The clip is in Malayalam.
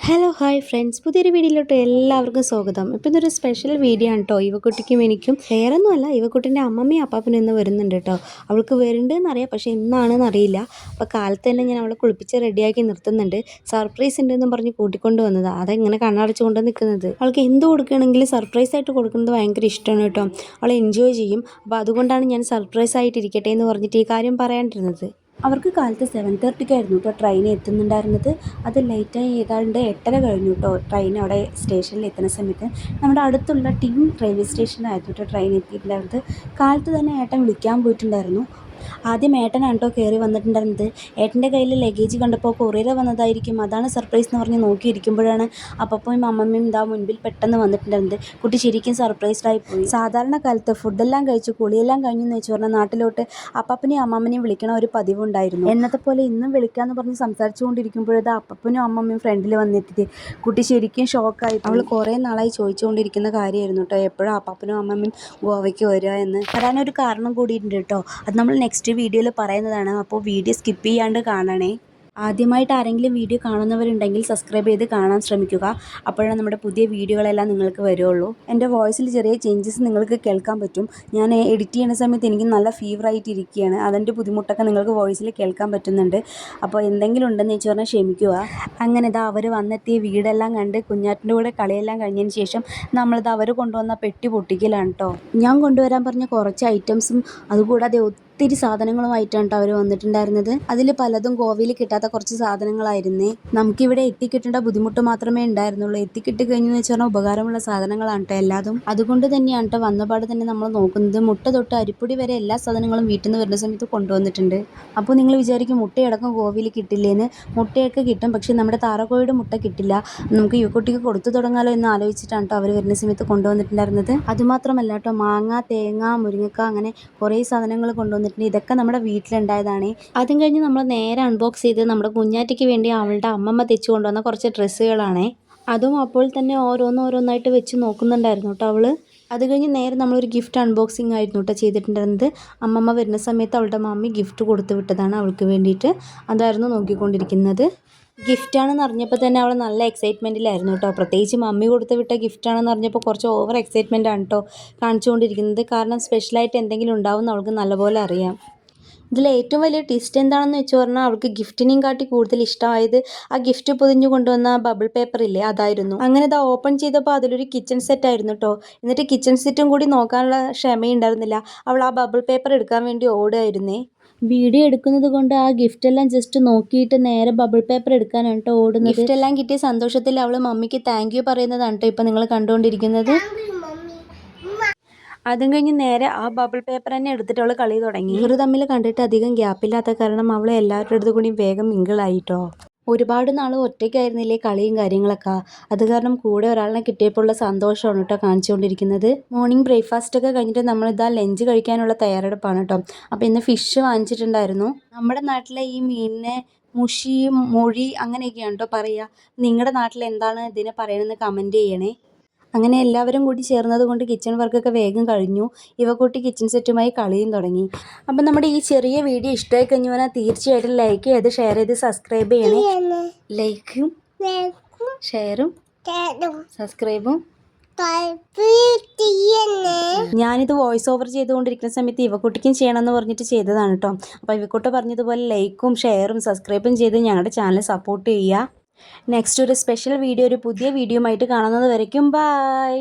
ഹലോ ഹായ് ഫ്രണ്ട്സ്, പുതിയൊരു വീഡിയോയിലോട്ട് എല്ലാവർക്കും സ്വാഗതം. ഇപ്പോൾ ഇതൊരു സ്പെഷ്യൽ വീഡിയോ ആണ് കേട്ടോ. ഇവക്കുട്ടിക്കും എനിക്കും വേറൊന്നുമല്ല, ഇവക്കുട്ടിൻ്റെ അമ്മമ്മയും അപ്പാപ്പനും ഇന്ന് വരുന്നുണ്ട് കേട്ടോ. അവൾക്ക് വരുന്നുണ്ടെന്നറിയാം, പക്ഷേ എന്നാണെന്ന് അറിയില്ല. അപ്പോൾ കാലത്ത് തന്നെ ഞാൻ അവളെ കുളിപ്പിച്ച് റെഡിയാക്കി നിർത്തുന്നുണ്ട്. സർപ്രൈസ് ഉണ്ടെന്നും പറഞ്ഞ് കൂട്ടിക്കൊണ്ട് വന്നതാണ്. അതെങ്ങനെ കണ്ണടച്ചുകൊണ്ട് നിൽക്കുന്നത്. അവൾക്ക് എന്ത് കൊടുക്കുകയാണെങ്കിലും സർപ്രൈസ് ആയിട്ട് കൊടുക്കുന്നത് ഭയങ്കര ഇഷ്ടമാണ് കേട്ടോ. അവൾ എൻജോയ് ചെയ്യും. അപ്പോൾ അതുകൊണ്ടാണ് ഞാൻ സർപ്രൈസ് ആയിട്ടിരിക്കട്ടെ എന്ന് പറഞ്ഞിട്ട് ഈ കാര്യം പറയാണ്ടിരുന്നത്. അവർക്ക് കാലത്ത് 7:30 കേട്ടോ ട്രെയിൻ എത്തുന്നുണ്ടായിരുന്നത്. അത് ലേറ്റായി ഏതാണ്ട് 8:30 കഴിഞ്ഞു കേട്ടോ ട്രെയിൻ അവിടെ സ്റ്റേഷനിൽ എത്തുന്ന സമയത്ത്. നമ്മുടെ അടുത്തുള്ള റെയിൽവേ സ്റ്റേഷനിലായിരുന്നു കേട്ടോ ട്രെയിൻ എത്തിയിട്ടുണ്ടായിരുന്നത്. കാലത്ത് തന്നെ ഏട്ടൻ വിളിക്കാൻ പോയിട്ടുണ്ടായിരുന്നു. ആദ്യം ഏട്ടനാണ് കേട്ടോ കയറി വന്നിട്ടുണ്ടായിരുന്നത്. ഏട്ടൻ്റെ കയ്യിൽ ലഗേജ് കണ്ടപ്പോൾ കൊറിയർ വന്നതായിരിക്കും, അതാണ് സർപ്രൈസ് എന്ന് പറഞ്ഞ് നോക്കിയിരിക്കുമ്പോഴാണ് അപ്പപ്പോയും അമ്മമ്മയും ഇതാ മുൻപിൽ പെട്ടെന്ന് വന്നിട്ടുണ്ടായിരുന്നത്. കുട്ടി ശരിക്കും സർപ്രൈസ്ഡായി പോയി. സാധാരണ കാലത്ത് ഫുഡെല്ലാം കഴിച്ച് കുളിയെല്ലാം കഴിഞ്ഞെന്ന് വെച്ച് പറഞ്ഞാൽ നാട്ടിലോട്ട് അപ്പപ്പനെയും അമ്മമ്മനെയും വിളിക്കണ ഒരു പതിവുണ്ടായിരുന്നു. എന്നത്തെ പോലെ ഇന്നും വിളിക്കാമെന്ന് പറഞ്ഞ് സംസാരിച്ചുകൊണ്ടിരിക്കുമ്പോഴത് അപ്പപ്പനും അമ്മമ്മയും ഫ്രണ്ടിൽ വന്നെത്തിയിട്ട് കുട്ടി ശരിക്കും ഷോക്കായി. അവൾ കുറേ നാളായി ചോദിച്ചുകൊണ്ടിരിക്കുന്ന കാര്യമായിരുന്നു കേട്ടോ, എപ്പോഴും അപ്പപ്പനും അമ്മമ്മയും ഗോവയ്ക്ക് വരിക എന്ന്. വരാനൊരു കാരണം കൂടിയിട്ടുണ്ട് കേട്ടോ. അത് നമ്മൾ നെക്സ്റ്റ് വീഡിയോയിൽ പറയുന്നതാണ്. അപ്പോൾ വീഡിയോ സ്കിപ്പ് ചെയ്യാണ്ട് കാണണേ. ആദ്യമായിട്ട് ആരെങ്കിലും വീഡിയോ കാണുന്നവരുണ്ടെങ്കിൽ സബ്സ്ക്രൈബ് ചെയ്ത് കാണാൻ ശ്രമിക്കുക. അപ്പോഴാണ് നമ്മുടെ പുതിയ വീഡിയോകളെല്ലാം നിങ്ങൾക്ക് വരുള്ളൂ. എൻ്റെ വോയിസിൽ ചെറിയ ചേഞ്ചസ് നിങ്ങൾക്ക് കേൾക്കാൻ പറ്റും. ഞാൻ എഡിറ്റ് ചെയ്യുന്ന സമയത്ത് എനിക്ക് നല്ല ഫീവറായിട്ടിരിക്കുകയാണ്. അതിൻ്റെ ബുദ്ധിമുട്ടൊക്കെ നിങ്ങൾക്ക് വോയിസിൽ കേൾക്കാൻ പറ്റുന്നുണ്ട്. അപ്പോൾ എന്തെങ്കിലും ഉണ്ടെന്ന് വെച്ച് പറഞ്ഞാൽ ക്ഷമിക്കുക. അങ്ങനെ ഇതാ അവർ വന്നെത്തിയ വീടെല്ലാം കണ്ട് കുഞ്ഞാറ്റിൻ്റെ കൂടെ കളിയെല്ലാം കഴിഞ്ഞതിന് ശേഷം നമ്മളിത് അവർ കൊണ്ടുവന്ന പെട്ടി പൊട്ടിക്കലാണ് കേട്ടോ. ഞാൻ കൊണ്ടുവരാൻ പറഞ്ഞ കുറച്ച് ഐറ്റംസും അതുകൂടാതെ ഒത്തിരി സാധനങ്ങളുമായിട്ടാണ് കേട്ടോ അവർ വന്നിട്ടുണ്ടായിരുന്നത്. അതിൽ പലതും ഗോവയിൽ കിട്ടാത്ത കുറച്ച് സാധനങ്ങളായിരുന്നേ. നമുക്കിവിടെ എത്തിക്കിട്ടേണ്ട ബുദ്ധിമുട്ട് മാത്രമേ ഉണ്ടായിരുന്നുള്ളൂ. എത്തിക്കിട്ടി കഴിഞ്ഞെന്ന് വെച്ച് പറഞ്ഞാൽ ഉപകാരമുള്ള സാധനങ്ങളാണ് കേട്ടോ എല്ലാതും. അതുകൊണ്ട് തന്നെയാണ് കേട്ടോ വന്നപാട് തന്നെ നമ്മൾ നോക്കുന്നത്. മുട്ട തൊട്ട് അരിപ്പൊടി വരെ എല്ലാ സാധനങ്ങളും വീട്ടിൽ നിന്ന് വരുന്ന സമയത്ത് കൊണ്ടുവന്നിട്ടുണ്ട്. അപ്പോൾ നിങ്ങൾ വിചാരിക്കും മുട്ടയടക്കം ഗോവയിൽ കിട്ടില്ലേന്ന്. മുട്ടയൊക്കെ കിട്ടും, പക്ഷേ നമ്മുടെ താറകോഴിയുടെ മുട്ട കിട്ടില്ല. നമുക്ക് യുവക്കുട്ടിക്ക് കൊടുത്തു തുടങ്ങാലോ എന്ന് ആലോചിച്ചിട്ടാണ് കേട്ടോ അവർ വരുന്ന സമയത്ത് കൊണ്ടുവന്നിട്ടുണ്ടായിരുന്നത്. അതുമാത്രമല്ല കേട്ടോ, മാങ്ങ, തേങ്ങ, മുരിങ്ങക്ക, അങ്ങനെ കുറേ സാധനങ്ങൾ കൊണ്ടുവന്നിട്ടുണ്ട്. ഇതൊക്കെ നമ്മുടെ വീട്ടിലുണ്ടായതാണ്. അതും കഴിഞ്ഞ് നമ്മൾ നേരെ അൺബോക്സ് ചെയ്ത് നമ്മുടെ കുഞ്ഞാറ്റയ്ക്ക് വേണ്ടി അവളുടെ അമ്മമ്മ തെച്ചു കൊണ്ടുവന്ന കുറച്ച് ഡ്രസ്സുകളാണ്. അതും അപ്പോൾ തന്നെ ഓരോന്നായിട്ട് വെച്ച് നോക്കുന്നുണ്ടായിരുന്നു കേട്ടോ അവൾ. അത് കഴിഞ്ഞ് നേരെ നമ്മളൊരു ഗിഫ്റ്റ് അൺബോക്സിങ് ആയിരുന്നു കേട്ടോ ചെയ്തിട്ടുണ്ടായിരുന്നത്. അമ്മമ്മ വരുന്ന സമയത്ത് അവളുടെ മമ്മി ഗിഫ്റ്റ് കൊടുത്തു വിട്ടതാണ് അവൾക്ക് വേണ്ടിയിട്ട്. അതായിരുന്നു നോക്കിക്കൊണ്ടിരിക്കുന്നത്. ഗിഫ്റ്റാണെന്ന് അറിഞ്ഞപ്പോൾ തന്നെ അവൾ നല്ല എക്സൈറ്റ്മെൻറ്റിലായിരുന്നു കേട്ടോ. പ്രത്യേകിച്ച് മമ്മി കൊടുത്ത് വിട്ട ഗിഫ്റ്റാണെന്ന് അറിഞ്ഞപ്പോൾ കുറച്ച് ഓവർ എക്സൈറ്റ്മെൻ്റ് ആണ് കേട്ടോ കാണിച്ചുകൊണ്ടിരിക്കുന്നത്. കാരണം സ്പെഷ്യലായിട്ട് എന്തെങ്കിലും ഉണ്ടാവുമെന്ന് അവൾക്ക് നല്ലപോലെ അറിയാം. ഇതിൽ ഏറ്റവും വലിയ ട്വിസ്റ്റ് എന്താണെന്ന് വെച്ച് പറഞ്ഞാൽ അവൾക്ക് ഗിഫ്റ്റിനെയും കാട്ടി കൂടുതൽ ഇഷ്ടമായത് ആ ഗിഫ്റ്റ് പൊതിഞ്ഞു കൊണ്ടുവന്ന ബബിൾ പേപ്പർ ഇല്ലേ, അതായിരുന്നു. അങ്ങനെ അത് ഓപ്പൺ ചെയ്തപ്പോൾ അതിലൊരു കിച്ചൺ സെറ്റ് ആയിരുന്നു കേട്ടോ. എന്നിട്ട് കിച്ചൺ സെറ്റും കൂടി നോക്കാനുള്ള ക്ഷമയുണ്ടായിരുന്നില്ല. അവൾ ആ ബബിൾ പേപ്പർ എടുക്കാൻ വേണ്ടി ഓടുകയായിരുന്നേ. വീഡിയോ എടുക്കുന്നത് കൊണ്ട് ആ ഗിഫ്റ്റ് എല്ലാം ജസ്റ്റ് നോക്കിയിട്ട് നേരെ ബബിൾ പേപ്പർ എടുക്കാനാണ് കേട്ടോ ഓടുന്നത്. ഗിഫ്റ്റ് എല്ലാം കിട്ടിയ സന്തോഷത്തിൽ അവൾ മമ്മിക്ക് താങ്ക് യു പറയുന്നതാണ് കേട്ടോ ഇപ്പം നിങ്ങൾ കണ്ടുകൊണ്ടിരിക്കുന്നത്. അതും കഴിഞ്ഞ് നേരെ ആ ബബിൾ പേപ്പർ തന്നെ എടുത്തിട്ട് അവൾ കളി തുടങ്ങി. ഇവർ തമ്മിൽ കണ്ടിട്ട് അധികം ഗ്യാപ്പില്ലാത്ത കാരണം അവൾ എല്ലാവരുടെ അടുത്ത് കൂടി വേഗം മിങ്കിളായിട്ടോ. ഒരുപാട് നാൾ ഒറ്റയ്ക്കായിരുന്നില്ലേ കളിയും കാര്യങ്ങളൊക്കെ. അത് കാരണം കൂടെ ഒരാളിനെ കിട്ടിയപ്പോഴുള്ള സന്തോഷമാണ് കേട്ടോ കാണിച്ചുകൊണ്ടിരിക്കുന്നത്. മോർണിംഗ് ബ്രേക്ക്ഫാസ്റ്റ് ഒക്കെ കഴിഞ്ഞിട്ട് നമ്മളിതാ ലഞ്ച് കഴിക്കാനുള്ള തയ്യാറെടുപ്പാണ് കേട്ടോ. അപ്പോൾ ഇന്ന് ഫിഷ് വാങ്ങിച്ചിട്ടുണ്ടായിരുന്നു. നമ്മുടെ നാട്ടിലെ ഈ മീനിനെ മുഷി, മൊഴി അങ്ങനെയൊക്കെയാണ് കേട്ടോ പറയുക. നിങ്ങളുടെ നാട്ടിൽ എന്താണ് ഇതിനെ പറയണമെന്ന് കമൻറ്റ് ചെയ്യണേ. അങ്ങനെ എല്ലാവരും കൂടി ചേർന്നത് കൊണ്ട് കിച്ചൺ വർക്കൊക്കെ വേഗം കഴിഞ്ഞു. ഇവക്കുട്ടി കിച്ചൺ സെറ്റുമായി കളിയും തുടങ്ങി. അപ്പം നമ്മുടെ ഈ ചെറിയ വീഡിയോ ഇഷ്ടമായി കഴിഞ്ഞു പറഞ്ഞാൽ തീർച്ചയായിട്ടും ലൈക്ക് ചെയ്ത് ഷെയർ ചെയ്ത് സബ്സ്ക്രൈബ് ചെയ്യണേ. ലൈക്കും ഷെയറും സബ്സ്ക്രൈബും. ഞാനിത് വോയിസ് ഓവർ ചെയ്തുകൊണ്ടിരിക്കുന്ന സമയത്ത് ഇവക്കുട്ടിക്കും ചെയ്യണമെന്ന് പറഞ്ഞിട്ട് ചെയ്തതാണ് കേട്ടോ. അപ്പോൾ ഇവക്കുട്ടി പറഞ്ഞതുപോലെ ലൈക്കും ഷെയറും സബ്സ്ക്രൈബും ചെയ്ത് ഞങ്ങളുടെ ചാനൽ സപ്പോർട്ട് ചെയ്യുക. നെക്സ്റ്റ് ഒരു സ്പെഷ്യൽ വീഡിയോ, ഒരു പുതിയ വീഡിയോ ആയിട്ട് കാണുന്നത് വരയ്ക്കും. ബൈ.